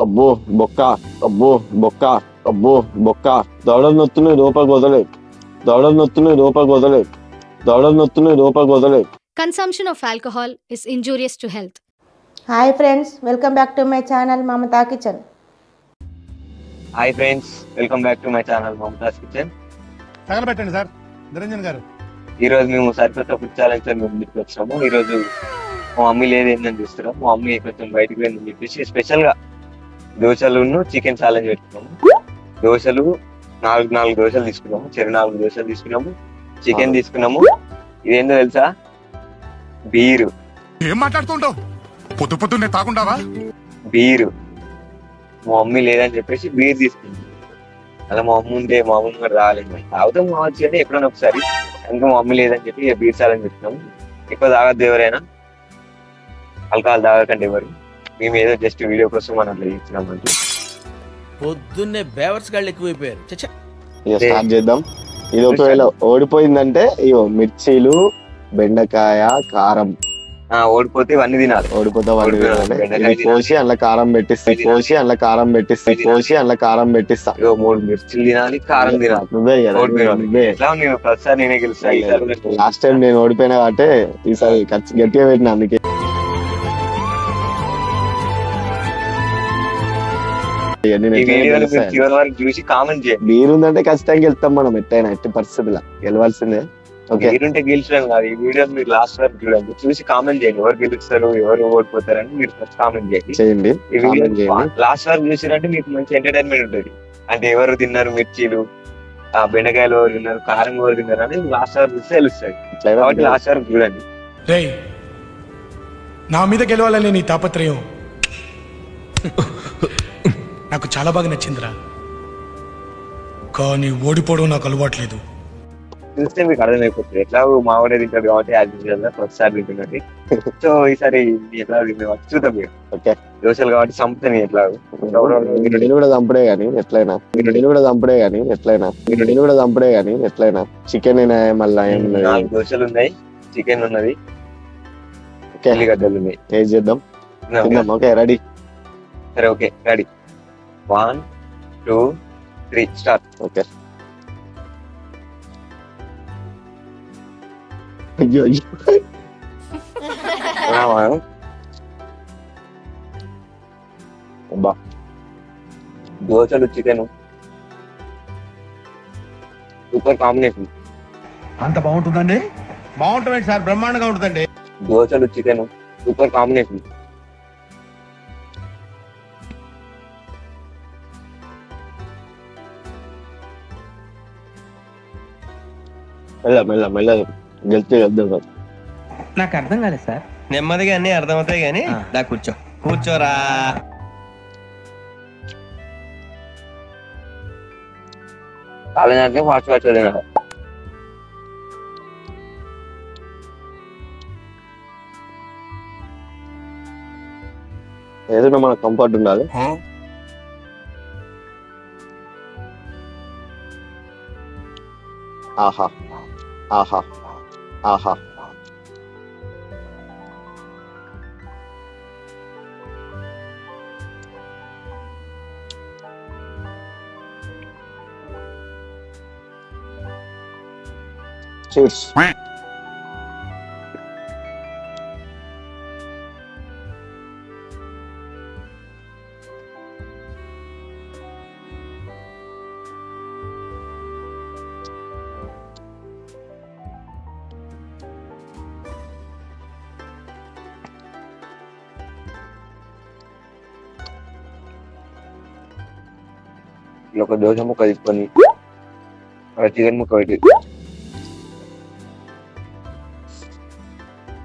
అబ్బో బొక్క, అబ్బో బొక్క, అబ్బో బొక్క. దవడలు నొత్తున్నాయి, రూపాయి వదలే. దవడలు నొత్తున్నాయి, రూపాయి వదలే. దవడలు నొత్తున్నాయి, రూపాయి వదలే. Consumption of alcohol is injurious to health. Hi friends, welcome back to my channel Mamata kitchen. Hi friends, welcome back to my channel Mamata's kitchen. తగలబెట్టండి సార్ నిరంజన్ గారు. ఈ రోజు మేము సరికొత్త ఫుడ్ ఛాలెంజ్ మేము ముందుకు వచ్చాము. ఈ రోజు మా మమ్మీ లేదు ఏంటని చూస్తున్నాం. మా మమ్మీ కొంచెం బయటకు వెళ్ళి చెప్పేసి స్పెషల్ గా దోశలు చికెన్ ఛాలెంజ్ పెట్టుకున్నాము. దోశలు నాలుగు దోశలు తీసుకున్నాము, 4 దోశలు తీసుకున్నాము, చికెన్ తీసుకున్నాము. ఇదేందో తెలుసా? బీరు. ఏం మాట్లాడుతుంటావు? పొద్దున్నే తాగుండావా? బీరు. మా మమ్మీ లేదని చెప్పేసి బీర్ తీసుకుంది. అలా మా మమ్మీ ఉంటే మా మమ్మీ కూడా రాలేదు. తాగుతాం కావచ్చు అంటే ఎప్పుడైనా ఒకసారి. ఇంకా మా మమ్మీ లేదని చెప్పి బీర్ ఛాలెంజ్ పెట్టుకున్నాము. ఎక్కువ తాగద్దు ఎవరైనా, ఆల్కహాల్ తాగకండి ఎవరు. మేము ఏదో జస్ట్ వీడియో కోసం మనం అట్లా ఇచ్చినామంటే. పొద్దున్నే బేవర్స్ గాళ్ళు ఎక్కువైపోయారు. స్టార్ట్ చేద్దాం. ఇది ఒకవేళ ఓడిపోయిందంటే ఇగో మిర్చీలు, బెండకాయ, కారం. ఓడిపోతే ఇవన్నీ తినాలి. ఓడిపోతే కోసి అందులో కారం పెట్టిస్తా, కోసి అందులో కారం పెట్టిస్తా, కోసి అందులో కారం పెట్టిస్తా. 3 మిర్చిలు తినాలి, కారం తినాలి. నువ్వే కదా, ఎట్లా నేను ప్రతిసారి నేనే గెలుస్తా. లాస్ట్ టైం నేను ఓడిపోయినా కాబట్టి ఈసారి గట్టిగా పెట్టినా. అందుకే చూసి కామెంట్ చేయండి. మీరుందంటే ఖచ్చితంగా గెలుస్తాం మనం, ఎట్టయినా ఎట్టి పరిస్థితుల్లో గెలవాల్సిందే. మీరుంటే గెలిచడం కాదు. ఈ వీడియో మీరు లాస్ట్ వరకు చూడండి, చూసి కామెంట్ చేయండి. ఎవరు గెలుస్తారు, ఎవరు ఓడిపోతారని మీరు ఫస్ట్ కామెంట్ చేయండి. ఈ వీడియో లాస్ట్ వరకు చూసారంటే మీకు మంచి ఎంటర్టైన్మెంట్ ఉంటుంది. అంటే ఎవరు తిన్నారు మిర్చీలు, బెండకాయలు ఎవరు తిన్నారు, కారం ఎవరు తిన్నారు అని లాస్ట్ వరకు చూస్తే తెలుస్తుంది. కాబట్టి లాస్ట్ వరకు చూడండి. నా మీద గెలవాలని నీ తాపత్రయం నాకు చాలా బాగా నచ్చిందిరా. కానీ ఓడిపోవడం నాకు అలవాట్లేదు. చూస్తే మీకు అర్థమైపోతుంది. ఎట్లా మావాడే తింటారు కాబట్టి అది ఒకసారి తింటున్నట్టు. సో ఈసారి ఎట్లా చూద్దాం. దోశలు కాబట్టి చంపుతాను. ఎట్లా నేను కూడా చంపడే గానీ ఎట్లయినా, నేను కూడా చంపడే గానీ ఎట్లయినా, నేను కూడా చంపడే గానీ ఎట్లయినా. చికెన్ మళ్ళా 4 దోశలు ఉన్నాయి, చికెన్ ఉన్నది, ఉల్లిగడ్డలు ఉన్నాయి. టేస్ట్ చేద్దాం. Okay ready? సరే ఓకే రెడీ. 1 2 3 స్టార్ట్. ఓకే. అయ్యో దోశలు చికెన్ సూపర్ కాంబినేషన్. అంత బాగుంటుందండి? బాగుంటుంది సార్, బ్రహ్మాండంగా ఉంటుందండి. దోశలు చికెన్ సూపర్ కాంబినేషన్. మెల్ల గెలిస్తే వెళ్దాం. నాకు అర్థం కాలేదు సార్. నెమ్మదిగా అన్ని అర్థమవుతాయి కానీ దా కూర్చోరా. కాలేదంటే ఫాస్ట్ ఫాస్ట్ తినాలి. ఏదైనా మనకు కంఫర్ట్ ఉండాలి. ఆహా ఆహా ఆహా. Cheers. ఒక దోశ ముక్క తీసుకొని చికెన్ ముక్క పెట్టి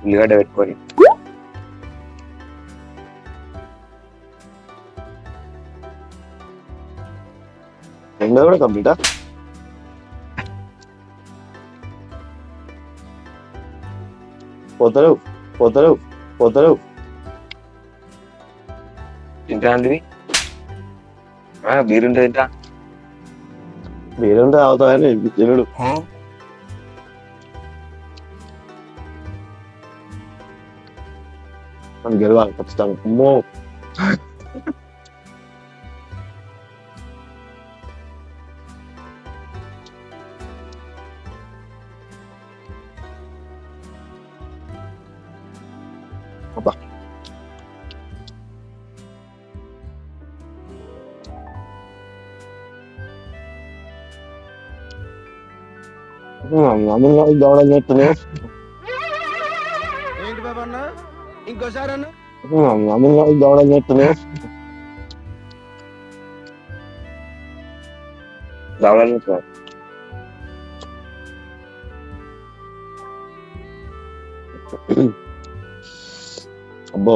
ఉల్లిగడ్డ పెట్టుకొని రెండో కూడా కంప్లీటా? పోతలేవు పోతలేవు పోతలేవు. తింటాంటివి బీరుంటే తింటా. బీరుంటే అవుతాయని తినడు. మనం గెలవాలి ఖచ్చితంగా. అమ్మో దవడలు నొత్తున్నాయి ఏంటి బాబు అన్న ఇంకోసారి అన్న దవడలు నొత్తున్నాయి దవడలు అబ్బో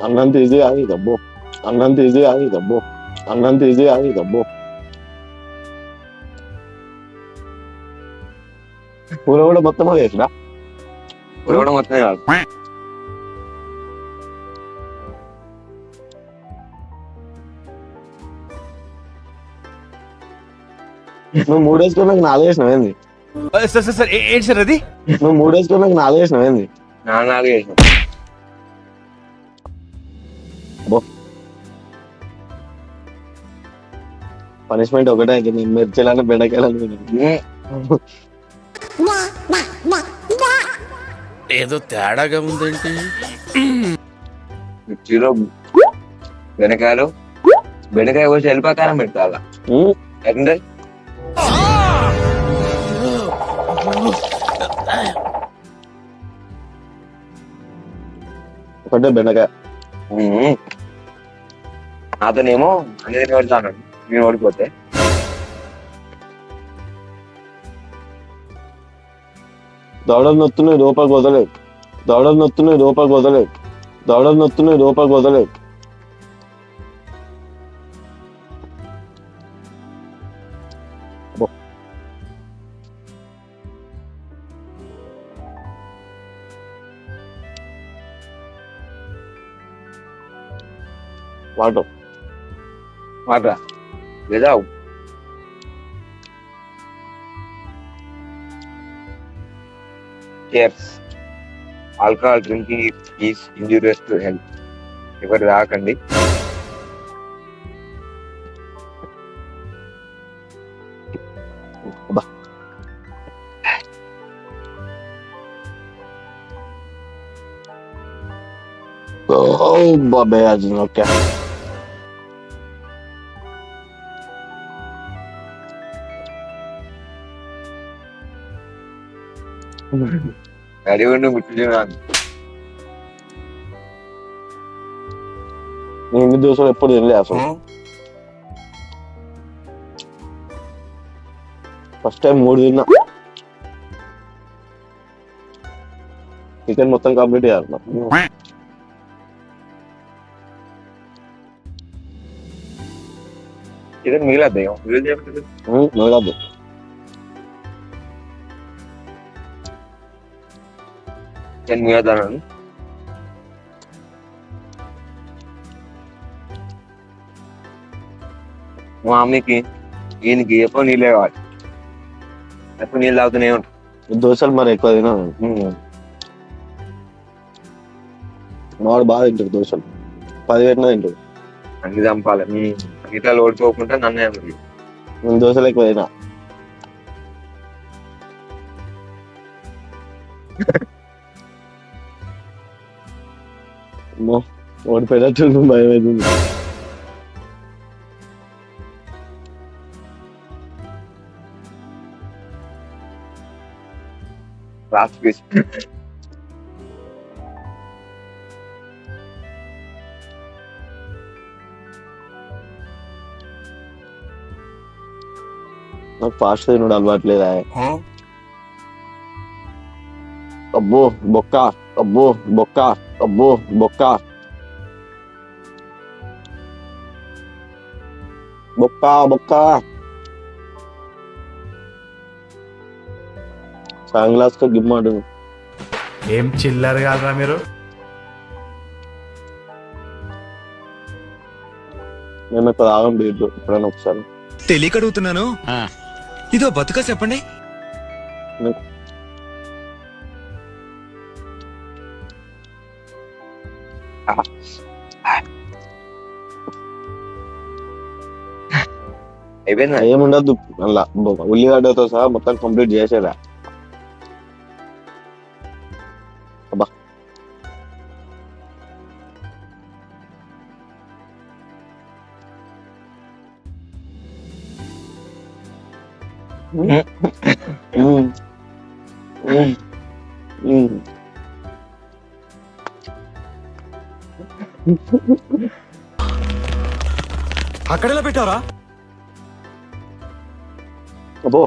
అన్నంత ఈజీ ఆగి అబ్బో అన్నంత ఈజీ ఆగి అబ్బో అన్నంత ఈజీ ఆగి అబ్బో కూర కూడా మొత్తం వేసినా కూడా మొత్తం కాదు. నువ్వు 3 వేసుకున్నాక 4 వేసినావు ఏంది సార్ ఏంటి సార్ అది నువ్వు 3 వేసుకున్నాక 4 వేసినావు ఏంది నాలుగు వేసాం. పనిష్మెంట్ ఒకటే నేను మిర్చిలని బెండకాయలని ఏదో తేడాగా ఉందేంటి మిర్చిలో బెండకాయలు బెండకాయ కోసి వెళ్ళిపోకారం పెట్టాలా అంటే ఒకటే బెండకాయ అతనేమో అన్ని పెడతాను నేను ఓడిపోతే దవడలు నొత్తున్నాయి రూపాయికి వదలే దవడలు నొత్తున్నాయి రూపాయికి వదలే దవడలు నొత్తున్నాయి రూపాయికి వదలే వాటర్ మాట లేదా chairs alcohol drinking is injurious to health ఎవరు రాకండి బాబాయ్ అది ఓకే అడిగి ముట్టున్నాను నేను ఇన్ని దోశలు ఎప్పుడు తినలే అసలు ఫస్ట్ టైం 3 తిన్నా చికెన్ మొత్తం కంప్లీట్ చేయాలి ఇది మిగిలద్దు మిగలదు నేను మిగతాను మా మమ్మీకి ఈయనకి ఎప్పుడు నీళ్ళే కావాలి ఎప్పుడు నీళ్ళు తాగుతూనే ఉంటాం దోశలు మరి ఎక్కువ తినాను మావాడు బాగా తింటాడు దోశలు 10 పెట్టినా తింటాడు అన్ని చంపాలి మిగతా ఓడిపోకుండా నన్నే అన్నది నేను దోశలు ఎక్కువ తినా ఓడిపోయినట్టు భయం అవుతుంది లాస్ట్ పీస్ నాకు ఫాస్ట్ తినడం అలవాట్లేదా అబ్బో బొక్క అబ్బో బొక్క అబ్బో బొక్క బొక్క బొక్క సగం గ్లాస్ తో గిమ్మాడు ఏం చిల్లర కాదురా మీరు మేము ఇక్కడ ఆగం బీట్లు ఎప్పుడైనా ఒకసారి తెలియక అడుగుతున్నాను ఇదో బతుక చెప్పండి అయిపోయిందా ఏముండద్దు అలా ఉల్లిగడ్డతో సహా మొత్తం కంప్లీట్ చేసేదా అబ్బా అక్కడెలా పెట్టారా? అబ్బో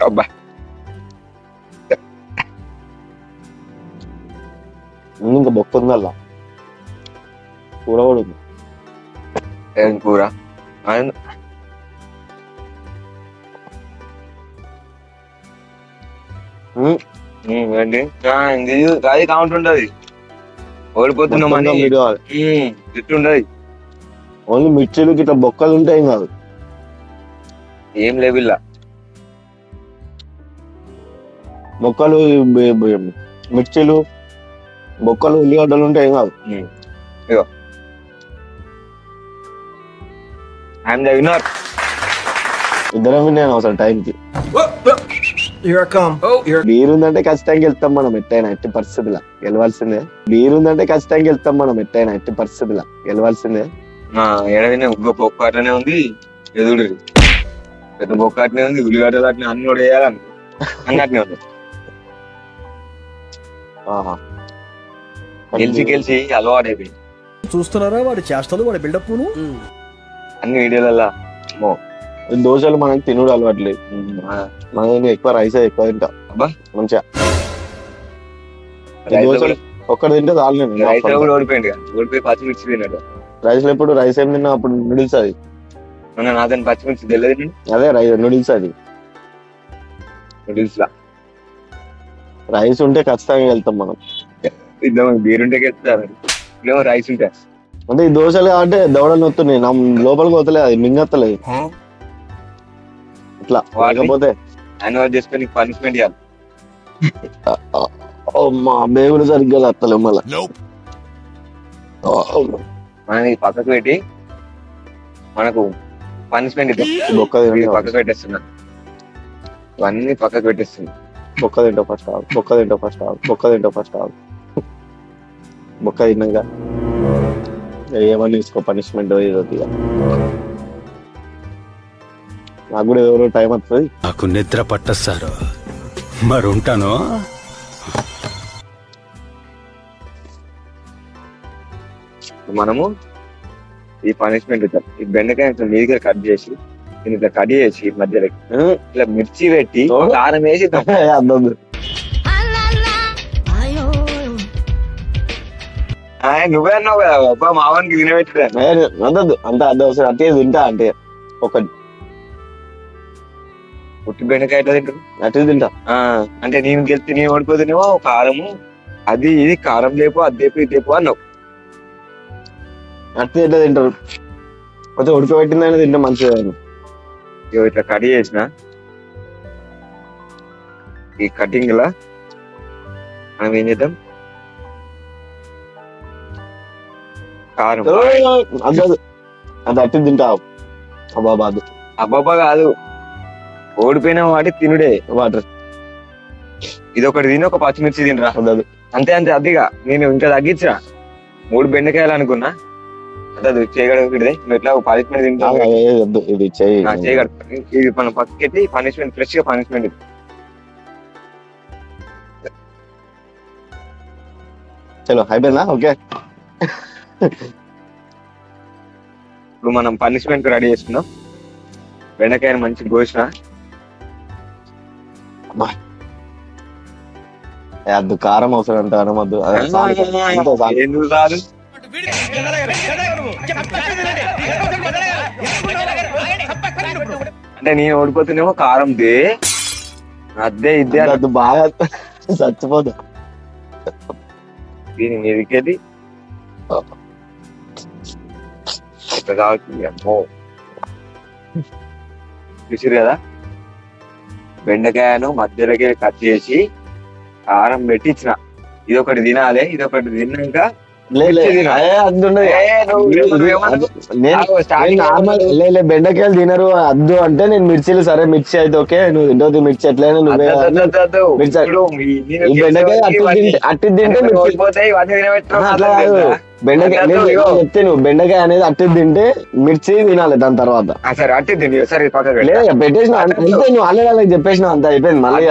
అబ్బా ఇంకా బొక్క ఉందల్లా కూర కూడా ఉంది. ఏం కూర ఏంటి అది కౌంట్ ఉంటది. ఓడిపోతున్నాం అని జుట్టు ఉండదు. ఓన్లీ మిర్చీలు ఇట్లా బొక్కలు ఉంటాయి కాదు. ఏం లేవిల్లా బొక్కలు మిర్చీలు బొక్కలు ఉల్లిగడ్డలు ఉంటాయి కాదు. ఇగో ఐఎమ్ ద విన్నర్. ఇద్దరం విన్నాను అసలు టైంకి. బీర్ ఉందంటే ఖచ్చితంగా వెళ్తాం మనం ఎట్టయినా ఎట్టి పరిస్థితుల గెలవాల్సిందే. బీర్ ఉందంటే ఖచ్చితంగా వెళ్తాం మనం ఎట్టయినా ఎట్టి పరిస్థితుల గెలవాల్సిందే. ఏడైనా ఉగ్గ బొక్కాటనే ఉంది, ఎదుడు పెద్ద బొక్కాటనే ఉంది, ఉల్లిగడ్డలు అట్నే అన్ని కూడా వేయాలని అన్నట్నే ఉంది. గెలిచి అలవాటైపోయింది. చూస్తున్నారా వాడి చేష్టలు, వాడి బిల్డప్ అన్ని వీడియోలలో. దోశలు మనకి తినుడు అలవాట్లేదు. మనం ఎక్కువ రైస్ ఎక్కువ తింటా. అబ్బా మంచిగా దోశలు ఒక్కటి తింటే చాలు. రైస్ కూడా ఓడిపోయింది, ఓడిపోయి పచ్చిమిర్చి తిన్నాడు. రైస్ లో ఎప్పుడు రైస్ ఏం తిన్నా అప్పుడు నూడిల్స్. అది నాదని పచ్చిమిర్చి తెలియదు. అదే రైస్ నూడిల్స్. అది నూడిల్స్ లా రైస్ ఉంటే ఖచ్చితంగా వెళ్తాం మనం. ఇద్దాం బీరుంటే గెలుస్తారు, ఇదేమో రైస్ ఉంటే. అంటే ఈ దోశలు అంటే దవడలు నొత్తున్నాయి, నా లోపలికి పోతలేదు, అది మింగత్తలేదు ఇట్లా. లేకపోతే యాన్యువల్ చేసుకొని పనిష్మెంట్ ఇవ్వాలి. మా బేగులు సరిగ్గా తత్తలేవు మళ్ళా. మనం ఇది పక్కకు పెట్టి మనకు పనిష్మెంట్ ఇద్దాం. పక్కకు పెట్టేస్తున్నా, ఇవన్నీ పక్కకు పెట్టేస్తున్నా. బొక్క తింటావు ఫస్ట్ ఆవు, బొక్క తింటావు ఫస్ట్ ఆవు, బొక్క తింటావు ఫస్ట్ ఆవు. బొక్క తిన్నాక ఏమని తీసుకో పనిష్మెంట్ ఏదో. నాకు కూడా ఎవరో టైం వస్తుంది. నాకు నిద్ర పట్టదు సార్, మరి ఉంటాను. మనము ఈ పనిష్మెంట్ ఇద్దాం. ఈ బెండకాయ ఇట్లా మీదిగా కట్ చేసి, దీన్ని ఇట్లా కట్ చేసి మధ్యలో ఇట్లా మిర్చి పెట్టి కారం వేసి అర్థం. నువ్వే అన్నావు కదా అబ్బా మావానికి తినబెట్టా. అద్దద్దు అంత అద్దవసరం. అట్టే తింటా అంటే ఒకటి పుట్టి బెండకాయ ఎట్లా తింటారు? అట్టే తింటా. అంటే నేను గెలిచి నేను ఓడిపోతున్నావో కారము అది ఇది కారం లేపు అది లేపు ఇది లేపు అన్నావు. అట్టే ఎట్లా తింటారు? కొంచెం ఉడకబెట్టిందని తింటే మంచిగా. ఇట్లా కట్ చేసిన ఈ కటింగ్ లా మనం ఏం చేద్దాం, కారం అద్దదు అది అట్టి తింటావు. అబ్బాబాదు అబ్బాబా కాదు, ఓడిపోయిన వాటి తినుడే వాటర్. ఇది ఒకటి తిని ఒక పచ్చిమిర్చి తినరా. అద్దదు అంతే అంతే. అదిగా నేను ఇంకా తగ్గించరా, 3 బెండకాయలు అనుకున్నా. అదే చేయగలిగితే నువ్వు ఎట్లా పనిష్మెంట్ తింటావు. ఇది చేయగలరు. ఇది మనం పక్కకెట్టి పనిష్మెంట్ ఫ్రెష్ గా పనిష్మెంట్. చలో అయిపోయిందా? ఓకే. ఇప్పుడు మనం పనిష్మెంట్ రెడీ చేసుకున్నాం. బెండకాయని మంచి కోసిన అద్దు కారం అవసరం అంత అనమద్దు. ఎందుకు రాదు? అంటే నేను ఓడిపోతున్నామో కారం దే అద్దే ఇద్దే అద్దు బాగా చచ్చిపోదు. దీన్ని నిరికేది అమ్మో చూసిరు కదా. బెండకాయను మధ్యలోకి కట్ చేసి కారం పెట్టి ఇచ్చిన. ఇదొకటి తినాలి, ఇదొకటి తిన్నాక నార్మల్ బెండకాయలు తినరు అద్దు అంటే నేను మిర్చిలు సరే మిర్చి అయితే ఓకే నువ్వు తింటో మిర్చి ఎట్లయినా నువ్వే బెండకాయ అట్టి తింటే బెండకాయ చెప్తే నువ్వు బెండకాయ అనేది అట్టి తింటే మిర్చి తినాలి దాని తర్వాత పెట్టేసిన అంతే నువ్వు ఆల్రెడీ అలాగే చెప్పేసినావు అంత అయిపోయింది మళ్ళీ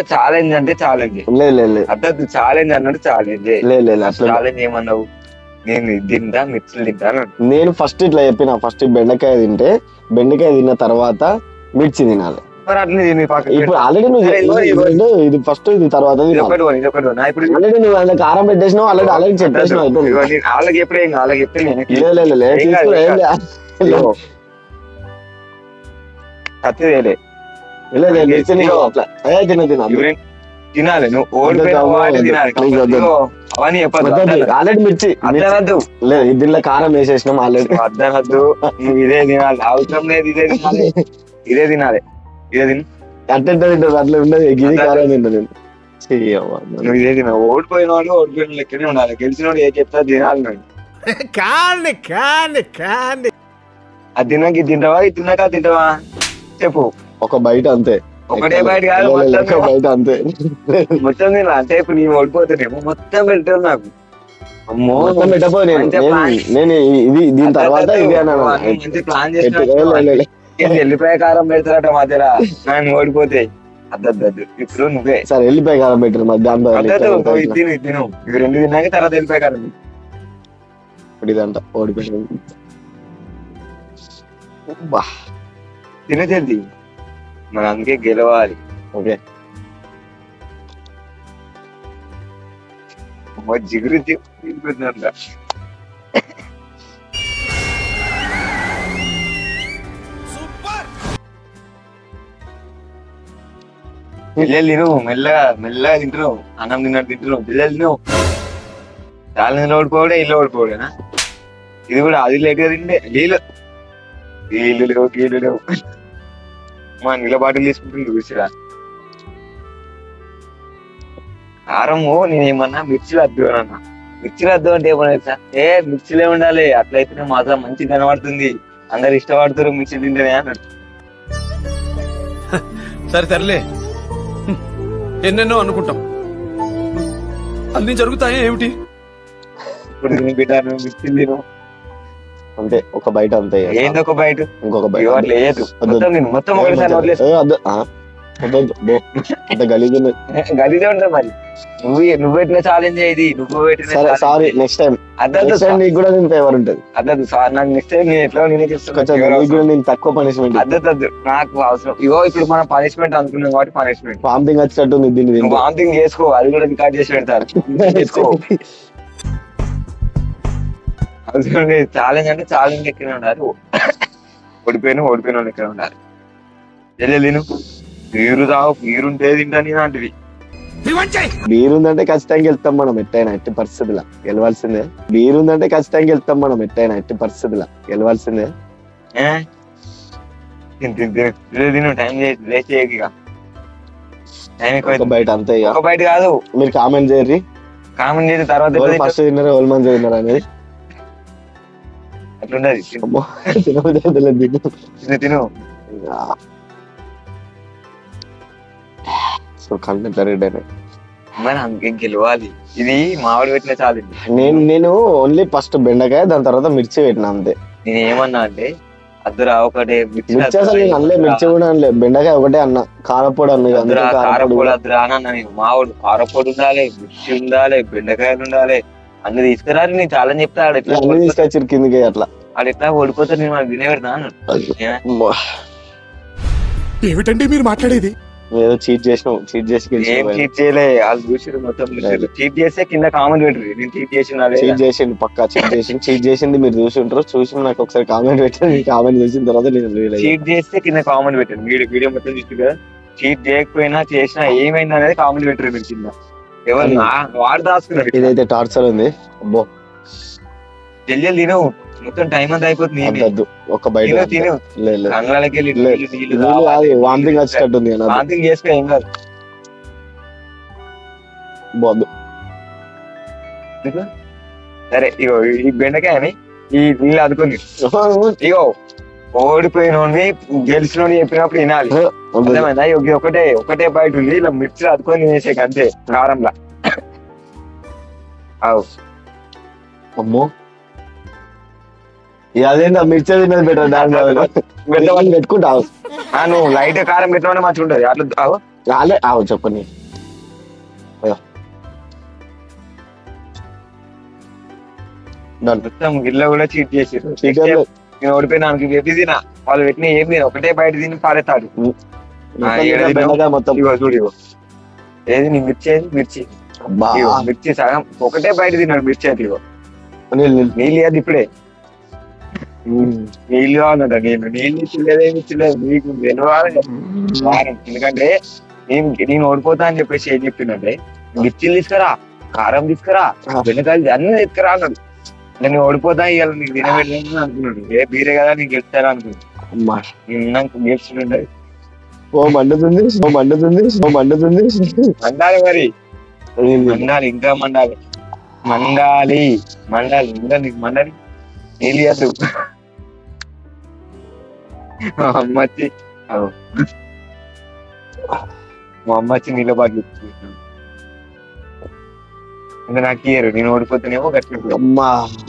ఛాలెంజ్ అంటే ఛాలెంజ్ అద్దద్దు ఛాలెంజ్ అన్నాడు ఛాలెంజ్ ఛాలెంజ్ ఏమన్నావు నేను తింటా మిర్చిలు తింటాను నేను ఫస్ట్ ఇట్లా చెప్పిన ఫస్ట్ బెండకాయ తింటే బెండకాయ తిన్న తర్వాత మిర్చి తినాలి మరి అట్లా ఇప్పుడు ఆల్రెడీ నువ్వు ఇది ఫస్ట్ ఇది తర్వాత ఆల్రెడీ నువ్వు అందులో కారం పెట్టేసినావు ఆల్రెడీ చెప్పేసినావు అయిపోయింది వాళ్ళకి ఎప్పుడే వాళ్ళకి చెప్తే కత్తిదేలే తినాలి నువ్వు అవన్నీ ఆల్రెడీ మిర్చి అద్దనద్దు దీనిలో కారం వేసేసినాం ఆల్రెడీ అద్దనద్దు నువ్వు ఇదే తినాలి అవసరం లేదు ఇదే తినాలి ఇదే తినాలి ఇదే తిను అట్ట తింటారు అట్లా ఉండదు గిది కారం తింటాను నువ్వు ఇదే తినాలి ఓడిపోయిన వాడు ఓడిపోయిన లెక్కనే ఉండాలి గెలిచిన వాడు ఏ చెప్తా తినాలి నువ్వు అది తిన్నాక ఇది తింటావా ఇది తిన్నాక తింటావా చెప్పు ఒక బయట అంతే ఒకటే బయట కాదు బయట అంతే మొత్తం తినా అంటే ఇప్పుడు నేను ఓడిపోతానేమో మొత్తం పెట్టాను నాకు అమ్మో మొత్తం పెట్టబో నేను ఇది దీని తర్వాత ఇది మంచి ప్లాన్ చేసిన వెళ్ళిపోయే కారం పెడతారట మధ్యలో నేను ఓడిపోతే అద్దద్దు ఇప్పుడు నువ్వే సరే వెళ్ళిపోయి కారం పెట్టారు మధ్యాహ్నం తిను ఇవి రెండు తిన్నాక తర్వాత వెళ్ళిపోయే కారం ఇప్పుడు ఇదంట ఓడిపోయింది తిన జల్ది మన అందుకే గెలవాలి ఓకే జిగురు జిగురుందంట పిల్లలు తిను మెల్లగా మెల్లగా తింటున్నావు అన్నం తిన్నట్టు తింటున్నావు పిల్లలు తిను చాలా ఓడిపోవడే ఇల్లు ఓడిపోవడేనా ఇది కూడా అది లేట్ గా తింటే నీళ్ళు లేవు మా నీళ్ళ బాటిల్ తీసుకుంటుంది చూసిరా కారము నేనేమన్నా మిర్చిలు అద్దు అన్నా మిర్చిలు అద్దు అంటే ఏమన్నా మిర్చిలే ఉండాలి అట్లయితేనే మాత్రం మంచి కనబడుతుంది అందరు ఇష్టపడతారు మిర్చి తింటేనే అన్నాడు సరే తరలే ఎన్నెన్నో అనుకుంటాం అన్ని జరుగుతాయి ఏమిటి ఇప్పుడు తిని పెట్టాను మిర్చిలు తిను అంతే ఒక బయట అంతే ఏంది ఒక బయట ఇంకొక బయట లేదు మొత్తం ఒకసారి గలీజ్ గలీజే ఉంటుంది మరి నువ్వు పెట్టిన ఛాలెంజ్ అయ్యేది నువ్వు పెట్టిన సారీ నెక్స్ట్ టైం నీకు కూడా నేను ఫేవర్ ఉంటుంది అద్దదు సార్ నాకు నెక్స్ట్ టైం నేను ఎట్లా నేనే చెప్తాను నేను తక్కువ పనిష్మెంట్ అద్దదు నాకు అవసరం ఇగో ఇప్పుడు మనం పనిష్మెంట్ అనుకున్నాం కాబట్టి పనిష్మెంట్ వామిటింగ్ వచ్చేటట్టు దీన్ని వామిటింగ్ చేసుకో అది కూడా రికార్డ్ చేసి పెడతారు చేసుకో ఛాలెంజ్ అంటే ఛాలెంజ్ ఎక్కడ ఉండాలి ఓడిపోయిన ఎక్కడ ఉండాలి వెళ్ళేను బీరు తావు బీరుంటే తింటా నేను అంటివి బీరుందంటే ఖచ్చితంగా వెళ్తాం మనం ఎట్టయినా ఎట్టి పరిస్థితులా గెలవాల్సిందే బీరుందంటే ఖచ్చితంగా వెళ్తాం మనం ఎట్టయినా ఎట్టి పరిస్థితులా గెలవాల్సిందే తిను టైం లేట్ చేయక టైం ఎక్కువ బయట అంతే ఒక బయట కాదు మీరు కామెంట్ చేయరు కామెంట్ చేసిన తర్వాత ఫస్ట్ తిన్నారు ఎవరు మంది తిన్నారు అనేది అట్లుండదు తిను సో కంటెంట్ రెడీ మరి అందుకే గెలవాలి ఇది మామిడి పెట్టిన ఛాలెంజ్ నేను ఓన్లీ ఫస్ట్ బెండకాయ దాని తర్వాత మిర్చి పెట్టినా అంతే నేను ఏమన్నా అంటే అద్దరా ఒకటే మిర్చి అసలు నేను అనలే మిర్చి కూడా అనలే బెండకాయ ఒకటే అన్న కారపొడి అన్న కారపొడి అద్దరా అన్న నేను మామిడి కారపొడి ఉండాలి మిర్చి ఉండాలి బెండకాయలు ఉండాలి అన్ని తీసుకురాలి నేను ఛాలెంజ్ చెప్తా అన్ని తీసుకొచ్చారు కిందకి అట్లా అది ఎట్లా ఓడిపోతే నేను మనకు తినే పెడతా ఏమిటండి మీరు మాట్లాడేది ఏదో చీట్ చేసినావు చీట్ చేసి ఏం చీట్ చేయలే వాళ్ళు చూసి మొత్తం చీట్ చేస్తే కింద కామెంట్ పెట్టరు నేను చీట్ చీట్ చేసిండు పక్కా చీట్ చేసింది మీరు చూసి ఉంటారు చూసి నాకు ఒకసారి కామెంట్ పెట్టండి కామెంట్ చేసిన తర్వాత నేను చీట్ చేస్తే కింద కామెంట్ పెట్టండి వీడియో మొత్తం చూసి కదా చీట్ చేయకపోయినా చేసినా ఏమైంది అనేది కామెంట్ పెట్టరు మీరు కింద ఎవరు వాడు దాచుకున్నాడు ఇదైతే టార్చర్ ఉంది అబ్బో జల్లి తినవు మొత్తం టైం అంతా అయిపోతుంది ఒక బయట వామిటింగ్ వచ్చేటట్టుంది వామిటింగ్ చేసుకో ఏం కాదు సరే ఇగో ఈ బెండకాయని ఈ నీళ్ళు అదుకొని ఇగో ఓడిపోయినోని గెలిచినోని చెప్పినప్పుడు వినాలి. అర్థమైందా? ఒకటే బయట ఉంది ఇలా మిర్చి అదుకొని వేసే అంతే కారంలా. అవు అమ్మో అదేంటా మిర్చి తిన్నది బెటర్ దాని పెట్టుకుంటావు. నువ్వు లైట్ కారం పెట్టిన మంచిగా ఉంటది. అట్లా రాలే చెప్పండి. మొత్తం గిల్ల కూడా చీట్ చేసారు. నేను ఓడిపోయినానికి చెప్పి తినా వాళ్ళు పెట్టిన ఏం తిన ఒకటే బయట తిని పారేతాడు. మొత్తం చూడు ఏది నీ మిర్చి ఏది మిర్చి సగం ఒకటే బయట తిన్నాడు మిర్చి అది. నీళ్ళు అది ఇప్పుడే నీళ్ళు అన్నదా నీళ్ళు ఇచ్చలేదేమి ఇచ్చలేదు నీకు వారం. ఎందుకంటే నేను ఓడిపోతా అని చెప్పేసి ఏం చెప్పిందంటే మిర్చిలు తీసుకురా, కారం తీసుకురా, బెండకాయలు అన్ని తీసుకురా అన్నాడు. నేను ఓడిపోతా ఇవాళ నీకు తినబెట్టలేదు అనుకున్నాడు. బీరే కదా నీకు గెలుస్తారా అనుకున్నాడు. గెలుచుండదు. మండుతుంది మండాలి మరి మండాలి ఇంకా మండాలి ఇంకా నీకు మండాలి. నీళ్ళు అసలు మా అమ్మ వచ్చి నీళ్ళ బాగా ఇంకా నాకు ఇయ్యరు. నేను ఓడిపోతేనేమో గట్లుంటుంది,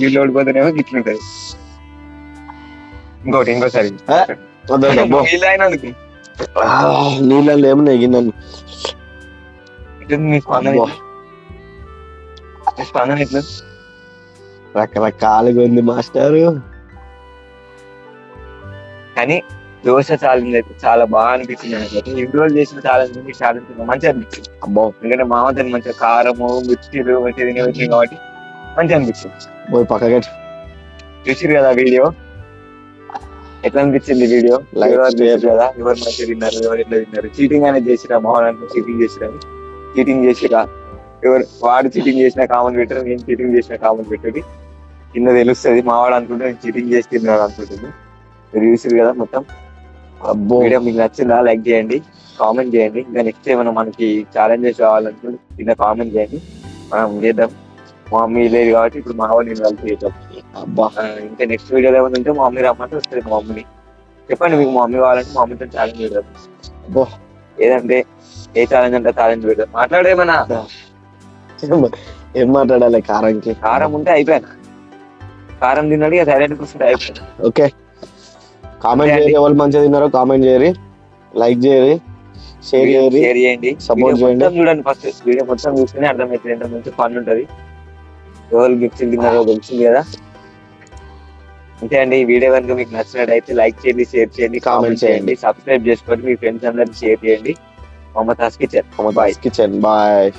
వీళ్ళు ఓడిపోతేనేమో గిట్లుంటది. ఇంకోసారి నీళ్ళు అయినందుకు నీళ్ళల్లో ఏమన్నాయి గిన్నెలు మీ స్పందన ఎట్లా? రకరకాలుగా ఉంది మాస్టారు. కానీ దోశ ఛాలెంజ్ అయితే చాలా బాగా అనిపించింది. నాకైతే ఎన్ని రోజులు చేసిన ఛాలెంజ్ మంచిగా అనిపించింది. అబ్బో ఎందుకంటే మామతో మంచిగా కారము మిర్చిలు మంచిగా తినేవచ్చు కాబట్టి మంచిగా అనిపించింది. పక్కగా చూసిరు కదా వీడియో, ఎట్లా అనిపించింది వీడియో? కదా ఎవరు మంచిగా తిన్నారు, ఎవరు ఎట్లా తిన్నారు, చీటింగ్ అనేది చేసిరా మోహన్ చీటింగ్ చేసిరా ఎవరు వాడు చీటింగ్ చేసిన కామన్ పెట్టారు, నేను చీటింగ్ చేసిన కామన్ పెట్టారు. కింద తెలుస్తుంది మావాడు అనుకుంటే నేను చీటింగ్ చేసి తిన్నాడు అనుకుంటుంది. మీరు చూసిరు కదా మొత్తం. వీడియో మీకు నచ్చిందా? లైక్ చేయండి, కామెంట్ చేయండి. ఇంకా నెక్స్ట్ ఏమైనా మనకి ఛాలెంజెస్ కావాలనుకుంటే కింద కామెంట్ చేయండి, మనం చేద్దాం. మా మమ్మీ లేదు కాబట్టి ఇప్పుడు మా వాళ్ళు నేను కలిసి చేద్దాం. ఇంకా నెక్స్ట్ వీడియోలో ఏమైనా ఉంటే మా మమ్మీ రమ్మంటే వస్తుంది. మా మమ్మీని చెప్పండి మీకు మా మమ్మీ కావాలంటే మా మమ్మీతో ఛాలెంజ్ పెడదాం. ఏదంటే ఏ ఛాలెంజ్ అంటే ఛాలెంజ్ పెడదాం. మాట్లాడేమన్నా ఏం మాట్లాడాలి? కారం ఉంటే అయిపోయాను, కారం తిన్నాడు ఇక సైలెంట్ కూర్చుంటే అయిపోయాను. ఓకే, కామెంట్ చేయరు, ఎవరు మంచిగా తిన్నారో కామెంట్ చేయరు, లైక్ చేయరు, షేర్ చేయండి, సపోర్ట్ చేయండి. చూడండి ఫస్ట్ వీడియో మొత్తం చూస్తేనే అర్థమవుతుంది ఎంత మంచి ఫన్ ఉంటది. ఎవరు మిర్చిలు తిన్నారో తెలిసింది కదా. అంతే అండి. ఈ వీడియో కనుక మీకు నచ్చినట్టయితే లైక్ చేయండి, షేర్ చేయండి, కామెంట్ చేయండి, సబ్స్క్రైబ్ చేసుకోండి, మీ ఫ్రెండ్స్ అందరికి షేర్ చేయండి. Mamata's kitchen bye.